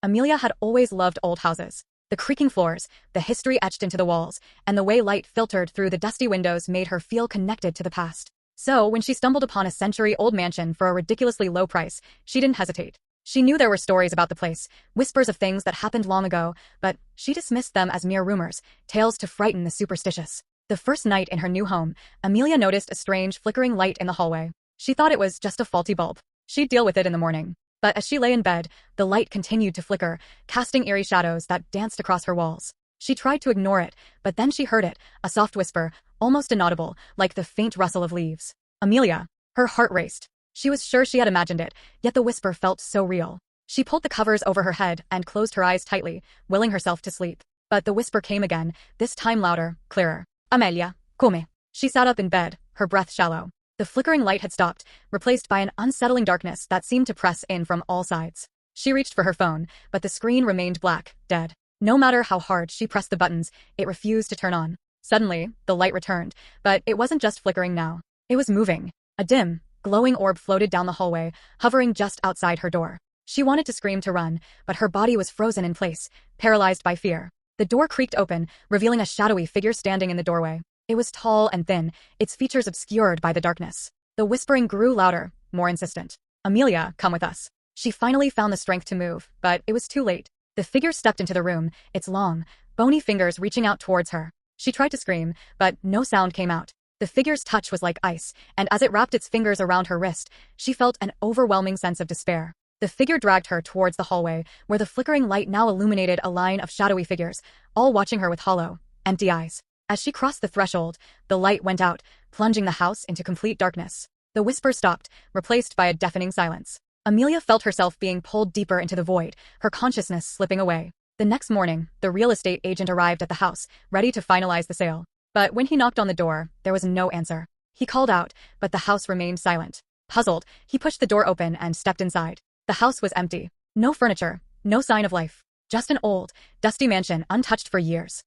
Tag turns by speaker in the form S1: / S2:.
S1: Amelia had always loved old houses. The creaking floors, the history etched into the walls, and the way light filtered through the dusty windows made her feel connected to the past. So, when she stumbled upon a century-old mansion for a ridiculously low price, she didn't hesitate. She knew there were stories about the place, whispers of things that happened long ago, but she dismissed them as mere rumors, tales to frighten the superstitious. The first night in her new home, Amelia noticed a strange flickering light in the hallway. She thought it was just a faulty bulb. She'd deal with it in the morning. But as she lay in bed, the light continued to flicker, casting eerie shadows that danced across her walls. She tried to ignore it, but then she heard it, a soft whisper, almost inaudible, like the faint rustle of leaves. Amelia. Her heart raced. She was sure she had imagined it, yet the whisper felt so real. She pulled the covers over her head and closed her eyes tightly, willing herself to sleep. But the whisper came again, this time louder, clearer. Amelia, come. She sat up in bed, her breath shallow. The flickering light had stopped, replaced by an unsettling darkness that seemed to press in from all sides. She reached for her phone, but the screen remained black, dead. No matter how hard she pressed the buttons, it refused to turn on. Suddenly, the light returned, but it wasn't just flickering now. It was moving. A dim, glowing orb floated down the hallway, hovering just outside her door. She wanted to scream to run, but her body was frozen in place, paralyzed by fear. The door creaked open, revealing a shadowy figure standing in the doorway. It was tall and thin, its features obscured by the darkness. The whispering grew louder, more insistent. Amelia, come with us. She finally found the strength to move, but it was too late. The figure stepped into the room, its long, bony fingers reaching out towards her. She tried to scream, but no sound came out. The figure's touch was like ice, and as it wrapped its fingers around her wrist, she felt an overwhelming sense of despair. The figure dragged her towards the hallway, where the flickering light now illuminated a line of shadowy figures, all watching her with hollow, empty eyes. As she crossed the threshold, the light went out, plunging the house into complete darkness. The whisper stopped, replaced by a deafening silence. Amelia felt herself being pulled deeper into the void, her consciousness slipping away. The next morning, the real estate agent arrived at the house, ready to finalize the sale. But when he knocked on the door, there was no answer. He called out, but the house remained silent. Puzzled, he pushed the door open and stepped inside. The house was empty. No furniture, no sign of life. Just an old, dusty mansion untouched for years.